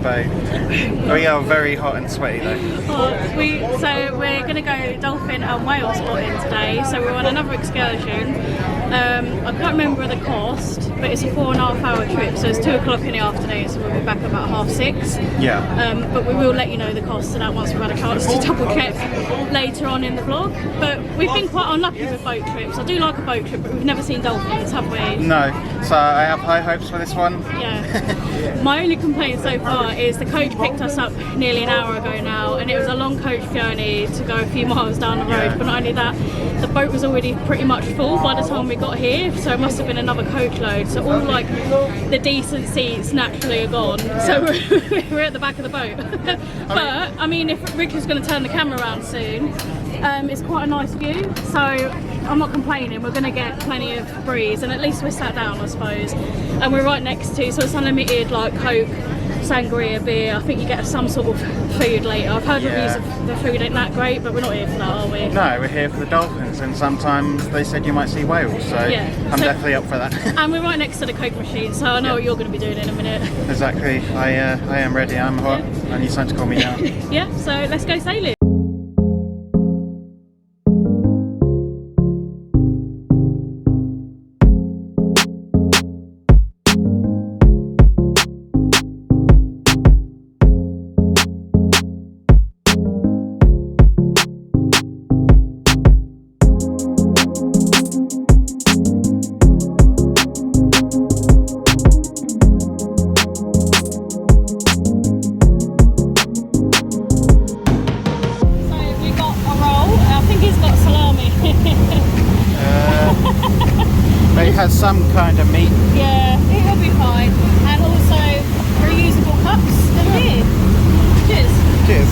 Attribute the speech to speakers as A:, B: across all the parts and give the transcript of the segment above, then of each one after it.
A: boat. We are very hot and sweaty though.
B: So we're going to go dolphin and whale spotting today. So we're on another excursion. I can't remember the cost, but it's a 4.5 hour trip. So it's 2 o'clock in the afternoon. So we'll be back about 6:30.
A: Yeah.
B: But we will let you know the cost of that once we've had a chance to double check later on in the vlog. But we've been quite unlucky with boat trips. I do like a boat trip, but we've never seen dolphins, have we?
A: No. So I have high hopes for this one.
B: Yeah. My only complaint so far is the coach picked us up nearly an hour ago now, and it was a long coach journey to go a few miles down the road.
A: Yeah.
B: But not only that, the boat was already pretty much full by the time we got here, so it must have been another coach load. So all like the decent seats naturally are gone. So we're at the back of the boat. But I mean, if Rick is going to turn the camera around soon, it's quite a nice view. So I'm not complaining. We're going to get plenty of breeze, and at least we're sat down, I suppose. And we're right next to, so it's unlimited like Coke, sangria, beer. I think you get some sort of food later. I've heard reviews of the food ain't that great, but we're not here for that, are we?
A: No, we're here for the dolphins, and sometimes they said you might see whales, so
B: yeah.
A: I'm definitely up for that.
B: And we're right next to the Coke machine, so I know what you're going to be doing in a minute.
A: Exactly. I am ready. I'm hot. I need someone to calm me down.
B: Yeah, so let's go sailing.
A: It has some kind of meat.
B: Yeah, it will be fine. And also reusable cups and beer. Cheers.
A: Cheers.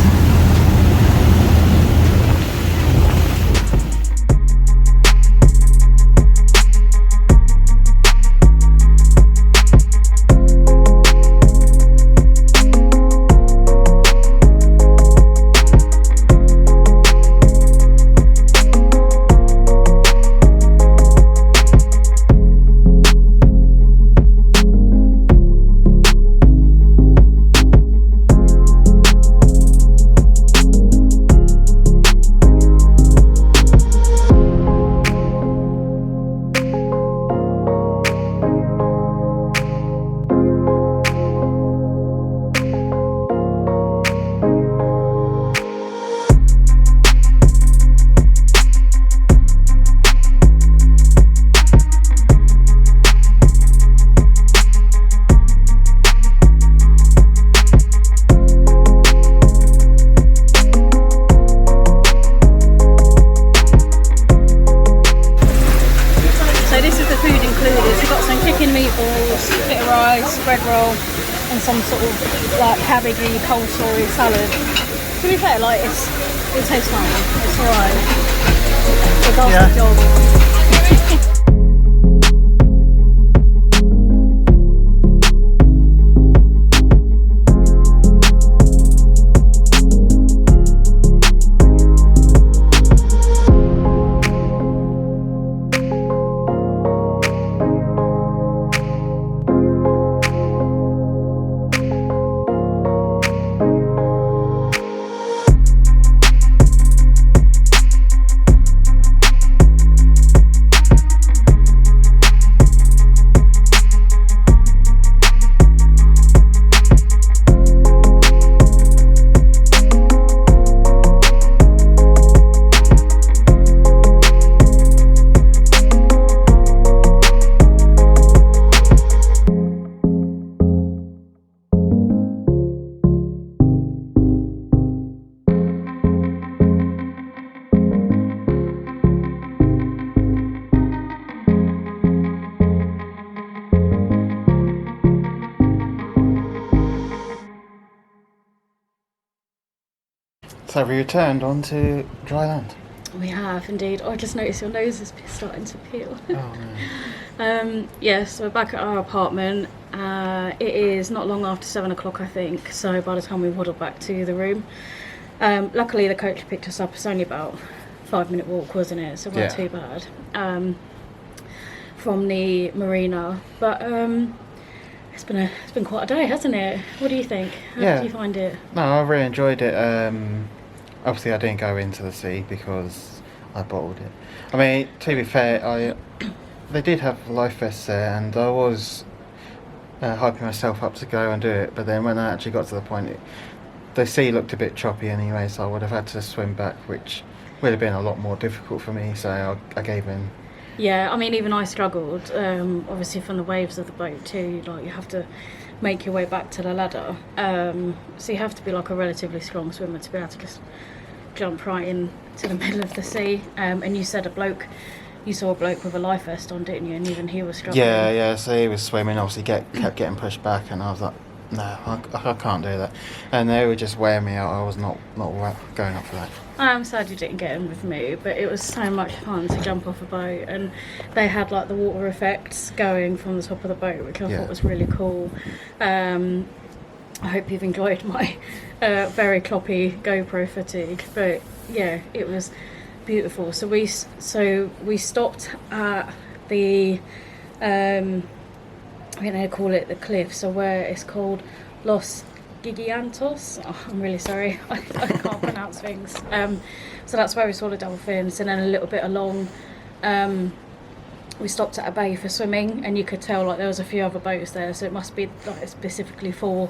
A: Bread roll and some sort of like cabbagey coleslaw salad. To be fair, like it tastes fine. It's alright. It does the job. So we returned onto dry land.
B: We have indeed. Oh, I just noticed your nose is starting to peel.
A: Oh no.
B: Yes, we're back at our apartment. It is not long after 7 o'clock, I think. So by the time we waddled back to the room, luckily the coach picked us up. It's only about 5-minute walk, wasn't it? So it wasn't too bad from the marina. But It's been quite a day, hasn't it? What do you think? How did you find it?
C: No, I really enjoyed it. Obviously, I didn't go into the sea because I bottled it. I mean, to be fair, they did have life vests there, and I was hyping myself up to go and do it. But then when I actually got to the point, the sea looked a bit choppy anyway, so I would have had to swim back, which would have been a lot more difficult for me. So I gave in.
B: Yeah, I mean, even I struggled, obviously from the waves of the boat too, like you have to make your way back to the ladder, so you have to be like a relatively strong swimmer to be able to just jump right into the middle of the sea, and you said you saw a bloke with a life vest on, didn't you, and even he was struggling.
C: Yeah, so he was swimming, obviously kept getting pushed back, and I was like, no, I can't do that, and they were just weighing me out. I was not going up for that.
B: I'm sad you didn't get in with me, but it was so much fun to jump off a boat, and they had like the water effects going from the top of the boat, which I thought was really cool. I hope you've enjoyed my very cloppy GoPro footage, but yeah, it was beautiful. So we stopped at the I think they call it the cliff, so where it's called Los Gigantos. Oh, I'm really sorry, I can't pronounce things. So that's where we saw the dolphins, and then a little bit along we stopped at a bay for swimming, and you could tell like there was a few other boats there, so it must be like specifically for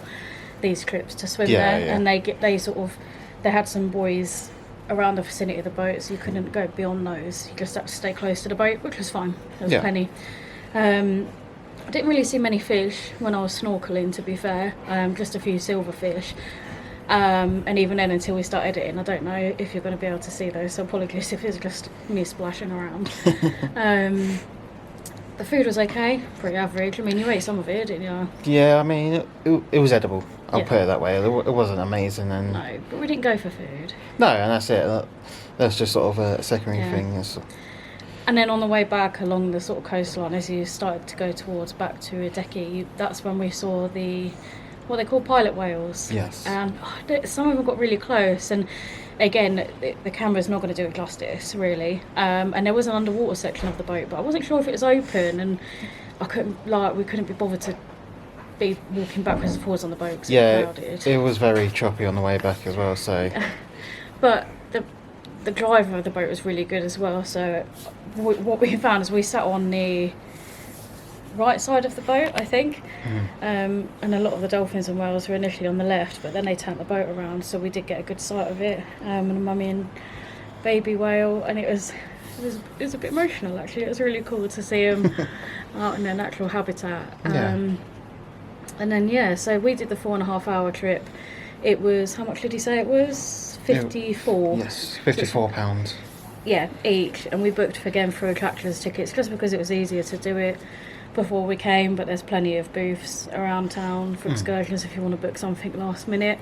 B: these trips to swim there. And they had some buoys around the vicinity of the boat, so you couldn't go beyond those, you just had to stay close to the boat, which was fine. There was plenty. I didn't really see many fish when I was snorkeling, to be fair, just a few silverfish, and even then, until we start editing, I don't know if you're going to be able to see those, so apologies if it's just me splashing around. The food was okay, pretty average. I mean, you ate some of it, didn't you?
C: Yeah, I mean, it was edible, I'll put it that way. It wasn't amazing. And
B: no, but we didn't go for food.
C: No, and that's it. That's just sort of a secondary thing.
B: And then on the way back along the sort of coastline, as you started to go towards back to Adeje, that's when we saw what they call pilot whales.
C: Yes.
B: And some of them got really close, and again, the camera's not going to do it justice, really. And there was an underwater section of the boat, but I wasn't sure if it was open, and we couldn't be bothered to be walking backwards and forwards on the boat because it was crowded.
C: It was very choppy on the way back as well, so...
B: But the driver of the boat was really good as well, so what we found is we sat on the right side of the boat, I think, and a lot of the dolphins and whales were initially on the left, but then they turned the boat around, so we did get a good sight of it, and a mummy and baby whale, and it was a bit emotional, actually. It was really cool to see them out in their natural habitat. And then so we did the 4.5 hour trip. It was, how much did you say it was? 54.
C: Yes, £54.
B: Yeah, each, and we booked again for attractions tickets just because it was easier to do it before we came, but there's plenty of booths around town for excursions if you want to book something last minute.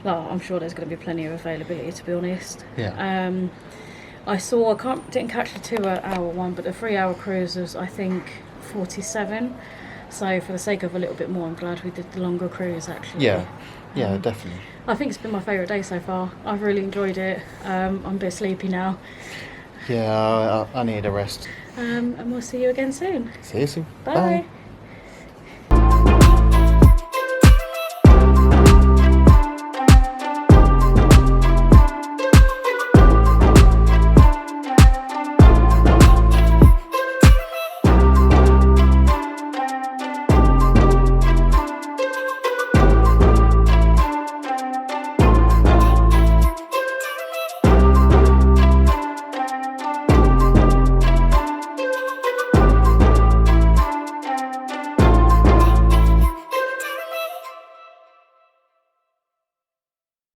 B: I'm sure there's going to be plenty of availability, to be honest. I didn't catch the 2 hour one, but the 3 hour cruise was, I think, 47. So for the sake of a little bit more, I'm glad we did the longer cruise, actually.
C: Yeah, definitely.
B: I think it's been my favourite day so far. I've really enjoyed it. I'm a bit sleepy now.
C: Yeah, I need a rest.
B: And we'll see you again soon.
C: See you soon.
B: Bye.